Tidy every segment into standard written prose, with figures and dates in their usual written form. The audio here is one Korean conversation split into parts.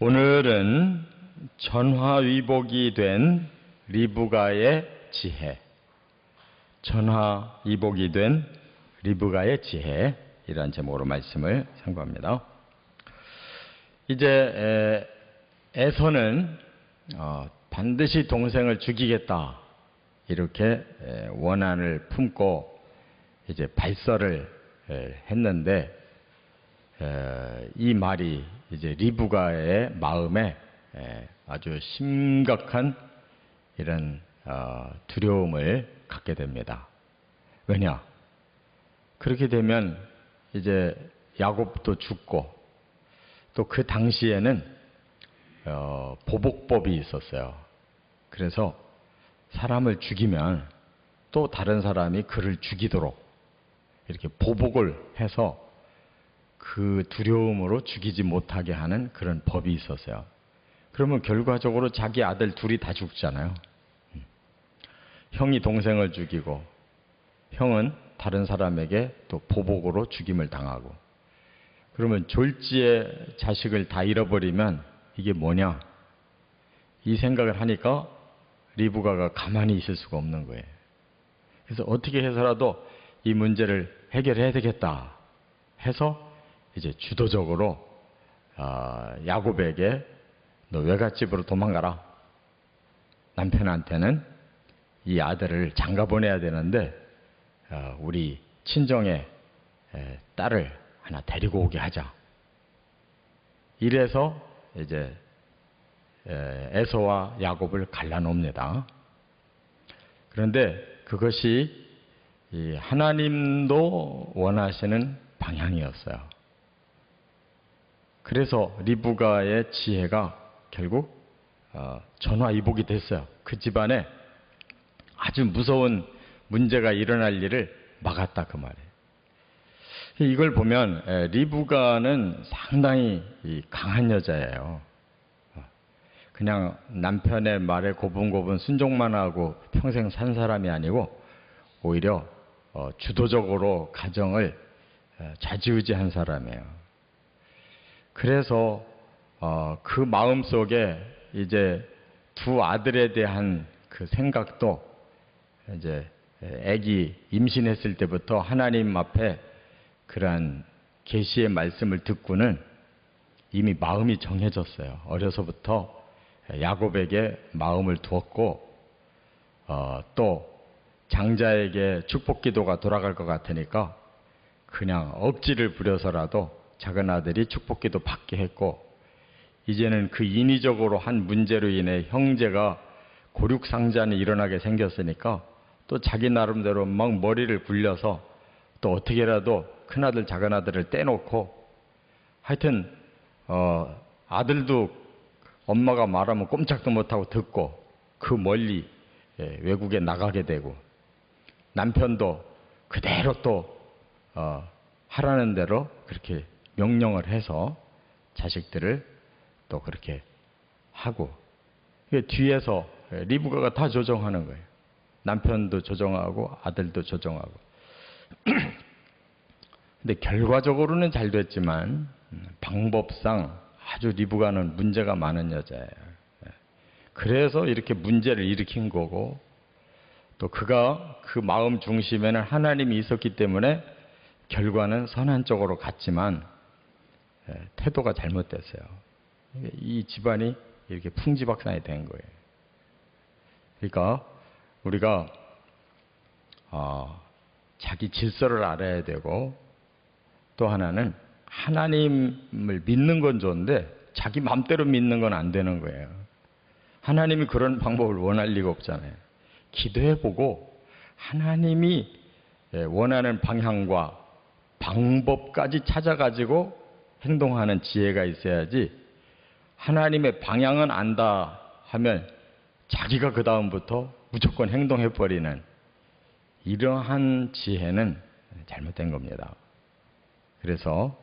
오늘은 전화위복이 된 리브가의 지혜, 전화위복이 된 리브가의 지혜, 이란 제목으로 말씀을 상고합니다. 이제 에서는 반드시 동생을 죽이겠다 이렇게 원한을 품고 이제 발설을 했는데, 이 말이 이제 리브가의 마음에 아주 심각한 이런 두려움을 갖게 됩니다. 왜냐? 그렇게 되면 이제 야곱도 죽고, 또 그 당시에는 보복법이 있었어요. 그래서 사람을 죽이면 또 다른 사람이 그를 죽이도록 이렇게 보복을 해서 그 두려움으로 죽이지 못하게 하는 그런 법이 있었어요. 그러면 결과적으로 자기 아들 둘이 다 죽잖아요. 형이 동생을 죽이고, 형은 다른 사람에게 또 보복으로 죽임을 당하고, 그러면 졸지에 자식을 다 잃어버리면 이게 뭐냐? 이 생각을 하니까 리브가가 가만히 있을 수가 없는 거예요. 그래서 어떻게 해서라도 이 문제를 해결해야 되겠다 해서 이제 주도적으로 야곱에게 너 외갓집으로 도망가라. 남편한테는 이 아들을 장가 보내야 되는데 우리 친정의 딸을 하나 데리고 오게 하자. 이래서 이제 에서와 야곱을 갈라놓습니다. 그런데 그것이 하나님도 원하시는 방향이었어요. 그래서 리브가의 지혜가 결국 전화위복이 됐어요. 그 집안에 아주 무서운 문제가 일어날 일을 막았다, 그 말이에요. 이걸 보면 리브가는 상당히 강한 여자예요. 그냥 남편의 말에 고분고분 순종만 하고 평생 산 사람이 아니고 오히려 주도적으로 가정을 좌지우지한 사람이에요. 그래서 그 마음속에 이제 두 아들에 대한 그 생각도 이제 아기 임신했을 때부터 하나님 앞에 그러한 계시의 말씀을 듣고는 이미 마음이 정해졌어요. 어려서부터 야곱에게 마음을 두었고, 또 장자에게 축복기도가 돌아갈 것 같으니까 그냥 억지를 부려서라도 작은 아들이 축복기도 받게 했고, 이제는 그 인위적으로 한 문제로 인해 형제가 고륙상잔이 일어나게 생겼으니까 또 자기 나름대로 막 머리를 굴려서 또 어떻게라도 큰아들 작은아들을 떼놓고, 하여튼 아들도 엄마가 말하면 꼼짝도 못하고 듣고 그 멀리 외국에 나가게 되고, 남편도 그대로 또 하라는 대로 그렇게 명령을 해서 자식들을 또 그렇게 하고, 뒤에서 리브가가 다 조정하는 거예요. 남편도 조정하고 아들도 조정하고. 근데 결과적으로는 잘 됐지만 방법상 아주 리브가는 문제가 많은 여자예요. 그래서 이렇게 문제를 일으킨 거고, 또 그가 그 마음 중심에는 하나님이 있었기 때문에 결과는 선한 쪽으로 갔지만 태도가 잘못됐어요. 이 집안이 이렇게 풍지박산이 된 거예요. 그러니까 우리가 자기 질서를 알아야 되고, 또 하나는 하나님을 믿는 건 좋은데 자기 마음대로 믿는 건 안 되는 거예요. 하나님이 그런 방법을 원할 리가 없잖아요. 기도해보고 하나님이 원하는 방향과 방법까지 찾아가지고 행동하는 지혜가 있어야지, 하나님의 방향은 안다 하면 자기가 그 다음부터 무조건 행동해버리는 이러한 지혜는 잘못된 겁니다. 그래서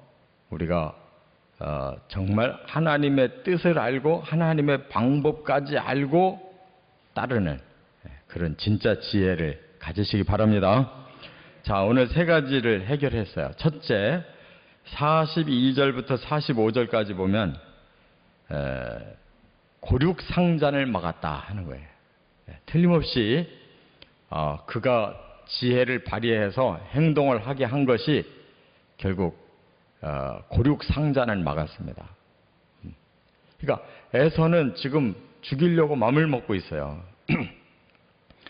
우리가 정말 하나님의 뜻을 알고 하나님의 방법까지 알고 따르는 그런 진짜 지혜를 가지시기 바랍니다. 자, 오늘 세 가지를 해결했어요. 첫째, 42절부터 45절까지 보면 고륙상잔을 막았다 하는 거예요. 틀림없이 그가 지혜를 발휘해서 행동을 하게 한 것이 결국 고륙상잔을 막았습니다. 그러니까 에서는 지금 죽이려고 마음을 먹고 있어요.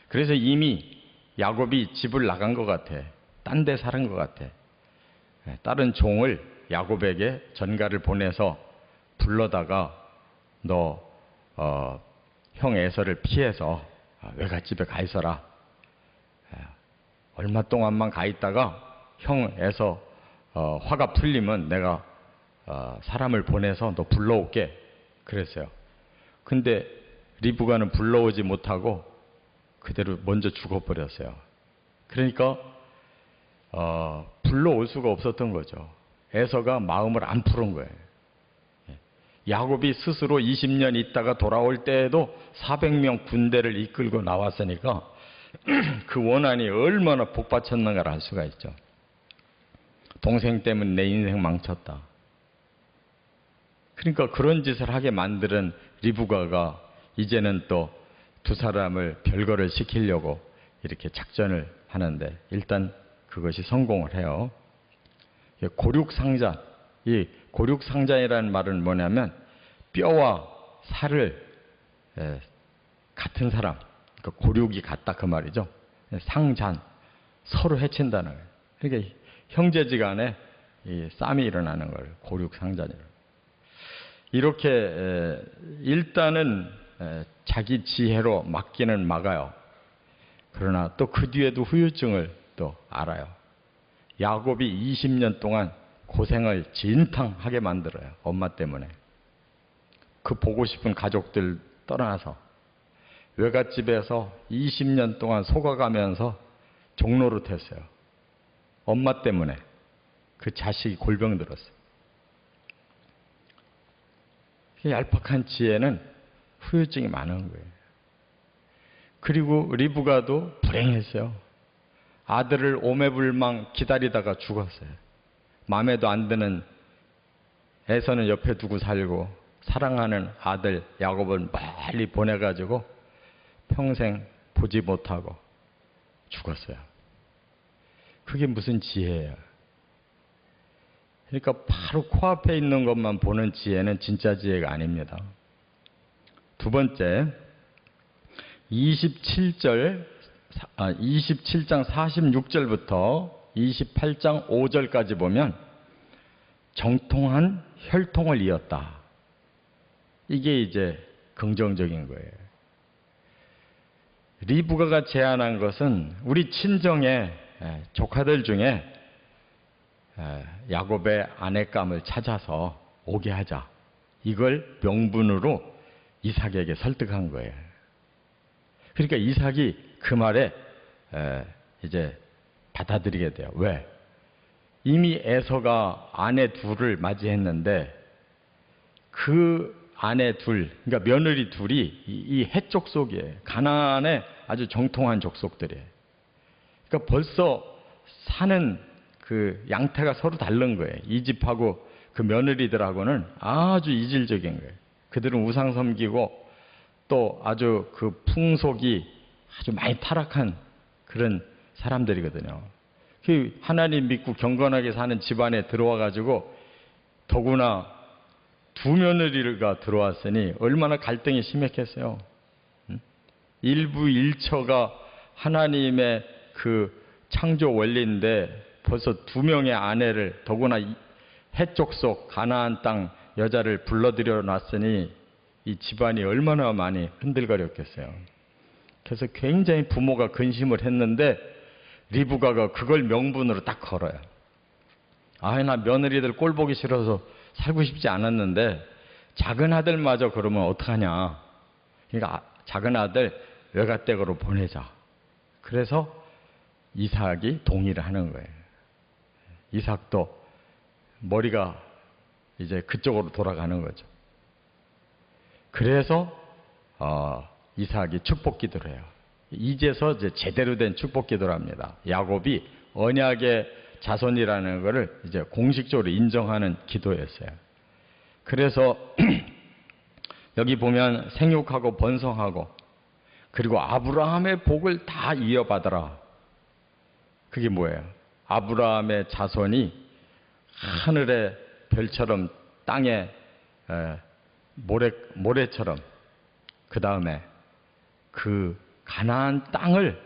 그래서 이미 야곱이 집을 나간 것 같아. 딴 데 사는 것 같아. 다른 종을 야곱에게 전가를 보내서 불러다가 너 형 에서를 피해서 외갓집에 가 있어라. 얼마 동안만 가 있다가 형 에서 화가 풀리면 내가 사람을 보내서 너 불러올게. 그랬어요. 근데 리브가는 불러오지 못하고 그대로 먼저 죽어버렸어요. 그러니까 불러올 수가 없었던 거죠. 에서가 마음을 안 푸른 거예요. 야곱이 스스로 20년 있다가 돌아올 때에도 400명 군대를 이끌고 나왔으니까 그 원한이 얼마나 복받쳤는가를 알 수가 있죠. 동생 때문에 내 인생 망쳤다. 그러니까 그런 짓을 하게 만드는 리브가가 이제는 또 두 사람을 별거를 시키려고 이렇게 작전을 하는데 일단 그것이 성공을 해요. 고륙상잔, 이 고륙상잔이라는 말은 뭐냐면 뼈와 살을 같은 사람, 그러니까 고륙이 같다 그 말이죠. 상잔, 서로 해친다는 거예요. 그러니까 형제지간에 이 싸움이 일어나는 걸 고륙상잔이라고. 이렇게 일단은 자기 지혜로 막기는 막아요. 그러나 또 그 뒤에도 후유증을 또 알아요. 야곱이 20년 동안 고생을 진탕하게 만들어요. 엄마 때문에. 그 보고 싶은 가족들 떠나서 외갓집에서 20년 동안 속아가면서 종노릇했어요. 엄마 때문에. 그 자식이 골병 들었어요. 얄팍한 지혜는 후유증이 많은 거예요. 그리고 리브가도 불행했어요. 아들을 오매불망 기다리다가 죽었어요. 마음에도 안 드는 에서는 옆에 두고 살고 사랑하는 아들 야곱을 멀리 보내가지고 평생 보지 못하고 죽었어요. 그게 무슨 지혜예요? 그러니까 바로 코앞에 있는 것만 보는 지혜는 진짜 지혜가 아닙니다. 두 번째, 27장 46절부터 28장 5절까지 보면 정통한 혈통을 이었다. 이게 이제 긍정적인 거예요. 리브가가 제안한 것은 우리 친정의 조카들 중에 야곱의 아내감을 찾아서 오게 하자. 이걸 명분으로 이삭에게 설득한 거예요. 그러니까 이삭이 그 말에 이제 받아들이게 돼요. 왜? 이미 에서가 아내 둘을 맞이했는데 그 아내 둘, 그러니까 며느리 둘이 이 해족 속이에요. 가나안의 아주 정통한 족속들이에요. 그러니까 벌써 사는 그 양태가 서로 다른 거예요. 이 집하고 그 며느리들하고는 아주 이질적인 거예요. 그들은 우상 섬기고 또 아주 그 풍속이 아주 많이 타락한 그런 사람들이거든요. 그 하나님 믿고 경건하게 사는 집안에 들어와 가지고 더구나 두 며느리가 들어왔으니 얼마나 갈등이 심했겠어요. 일부 일처가 하나님의 그 창조 원리인데 벌써 두 명의 아내를 더구나 해족 속 가나안 땅 여자를 불러들여 놨으니 이 집안이 얼마나 많이 흔들거렸겠어요. 그래서 굉장히 부모가 근심을 했는데 리브가가 그걸 명분으로 딱 걸어요. 나 며느리들 꼴 보기 싫어서 살고 싶지 않았는데 작은 아들마저 그러면 어떡하냐. 그러니까 작은 아들 외갓댁으로 보내자. 그래서 이삭이 동의를 하는 거예요. 이삭도 머리가 이제 그쪽으로 돌아가는 거죠. 그래서 이삭이 축복 기도를 해요. 이제서 이제 제대로 된 축복 기도를 합니다. 야곱이 언약의 자손이라는 것을 이제 공식적으로 인정하는 기도였어요. 그래서 여기 보면 생육하고 번성하고 그리고 아브라함의 복을 다 이어받아라. 그게 뭐예요? 아브라함의 자손이 하늘의 별처럼 땅의 모래처럼 그 다음에 그 가나안 땅을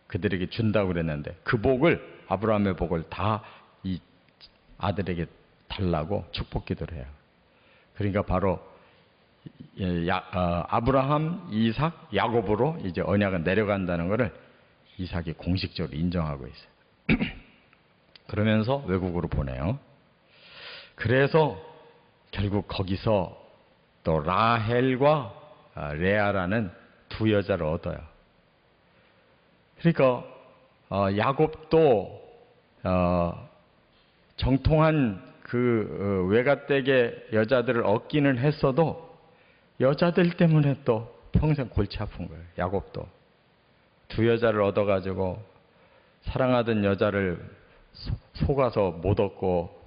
그들에게 준다고 그랬는데 그 복을 아브라함의 복을 다 이 아들에게 달라고 축복 기도를 해요. 그러니까 바로 아브라함, 이삭, 야곱으로 이제 언약은 내려간다는 것을 이삭이 공식적으로 인정하고 있어요. 그러면서 외국으로 보내요. 그래서 결국 거기서 또 라헬과 레아라는 두 여자를 얻어요. 그러니까 야곱도 정통한 그 외가댁의 여자들을 얻기는 했어도 여자들 때문에 또 평생 골치 아픈 거예요. 야곱도 두 여자를 얻어가지고 사랑하던 여자를 속아서 못 얻고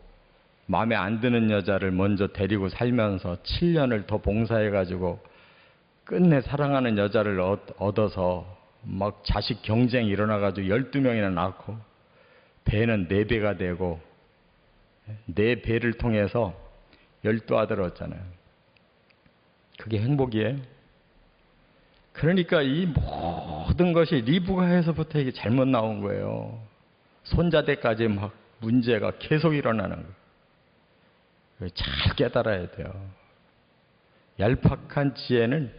마음에 안 드는 여자를 먼저 데리고 살면서 7년을 더 봉사해가지고 끝내 사랑하는 여자를 얻어서 막 자식 경쟁이 일어나가지고 12명이나 낳고 배는 4배가 되고 4배를 통해서 12아들을 얻잖아요. 그게 행복이에요. 그러니까 이 모든 것이 리브가에서부터 이게 잘못 나온 거예요. 손자대까지 막 문제가 계속 일어나는 거예요. 잘 깨달아야 돼요. 얄팍한 지혜는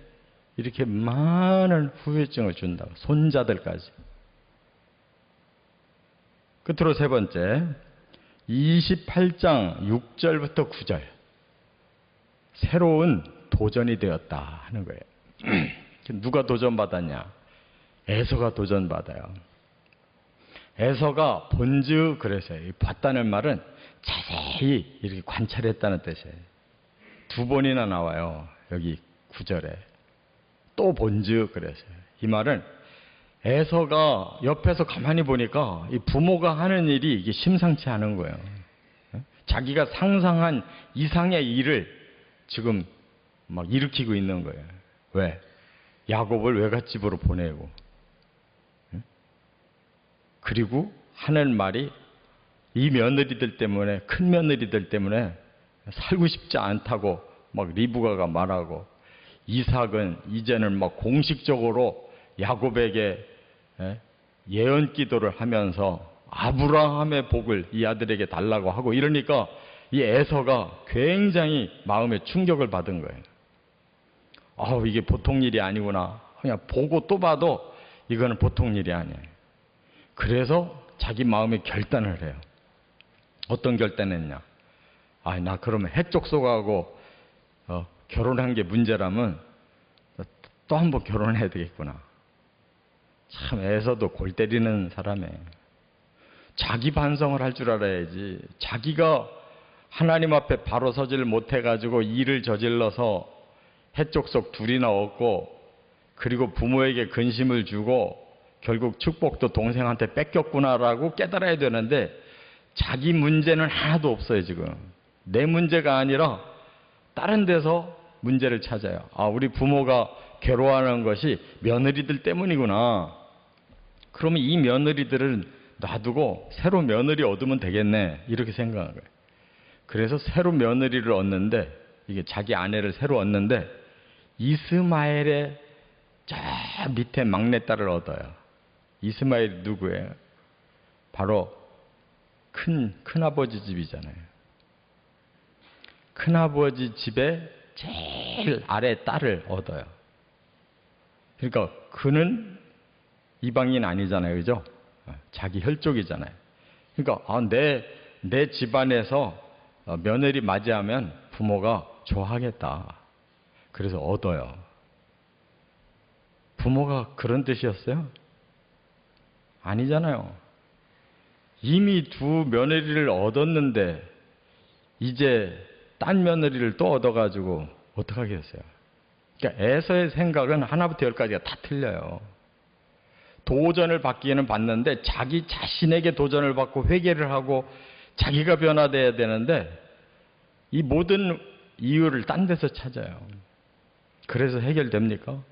이렇게 많은 후유증을 준다고. 손자들까지. 끝으로 세 번째 28장 6절부터 9절 새로운 도전이 되었다 하는 거예요. 누가 도전받았냐? 에서가 도전받아요. 에서가 본즉 그랬어요. 봤다는 말은 자세히 이렇게 관찰했다는 뜻이에요. 2번이나 나와요. 여기 9절에. 또 본즉 그랬어요. 이 말은 에서가 옆에서 가만히 보니까 이 부모가 하는 일이 이게 심상치 않은 거예요. 자기가 상상한 이상의 일을 지금 막 일으키고 있는 거예요. 왜? 야곱을 외갓집으로 보내고 그리고 하는 말이 이 며느리들 때문에 큰 며느리들 때문에 살고 싶지 않다고 막 리브가가 말하고 이삭은 이제는 막 공식적으로 야곱에게 예언 기도를 하면서 아브라함의 복을 이 아들에게 달라고 하고 이러니까 이 에서가 굉장히 마음에 충격을 받은 거예요. 아우 이게 보통 일이 아니구나. 그냥 보고 또 봐도 이거는 보통 일이 아니에요. 그래서 자기 마음에 결단을 해요. 어떤 결단을 했냐? 아, 나 그러면 해족속하고 결혼한 게 문제라면 또 한 번 결혼해야 되겠구나. 참 에서도 골 때리는 사람이에요. 자기 반성을 할 줄 알아야지. 자기가 하나님 앞에 바로 서지를 못해가지고 일을 저질러서 해족속 둘이나 얻고 그리고 부모에게 근심을 주고 결국 축복도 동생한테 뺏겼구나라고 깨달아야 되는데 자기 문제는 하나도 없어요. 지금 내 문제가 아니라 다른 데서 문제를 찾아요. 아, 우리 부모가 괴로워하는 것이 며느리들 때문이구나. 그러면 이 며느리들을 놔두고 새로 며느리 얻으면 되겠네 이렇게 생각한 거예요. 그래서 새로 며느리를 얻는데 이게 자기 아내를 새로 얻는데 이스마엘의 저 밑에 막내딸을 얻어요. 이스마엘이 누구예요? 바로 큰아버지 집이잖아요. 큰아버지 집에 제일 아래 딸을 얻어요. 그러니까 그는 이방인 아니잖아요. 그죠? 자기 혈족이잖아요. 그러니까 내 집안에서 며느리 맞이하면 부모가 좋아하겠다. 그래서 얻어요. 부모가 그런 뜻이었어요? 아니잖아요. 이미 두 며느리를 얻었는데 이제 딴 며느리를 또 얻어가지고 어떡하겠어요? 그러니까 에서의 생각은 하나부터 열까지가 다 틀려요. 도전을 받기에는 받는데 자기 자신에게 도전을 받고 회개를 하고 자기가 변화돼야 되는데 이 모든 이유를 딴 데서 찾아요. 그래서 해결됩니까?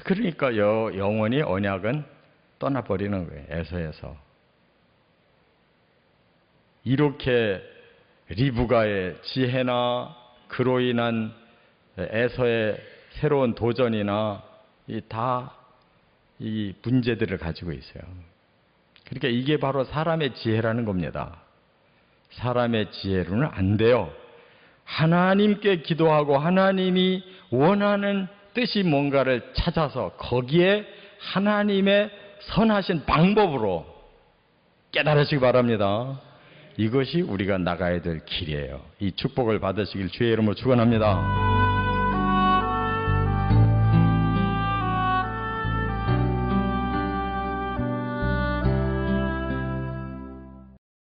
그러니까 영원히 언약은 떠나버리는 거예요. 에서에서. 이렇게 리브가의 지혜나 그로 인한 에서의 새로운 도전이나 이 문제들을 가지고 있어요. 그러니까 이게 바로 사람의 지혜라는 겁니다. 사람의 지혜로는 안 돼요. 하나님께 기도하고 하나님이 원하는 뜻이 뭔가를 찾아서 거기에 하나님의 선하신 방법으로 깨달으시기 바랍니다. 이것이 우리가 나가야 될 길이에요. 이 축복을 받으시길 주의 이름으로 축원합니다.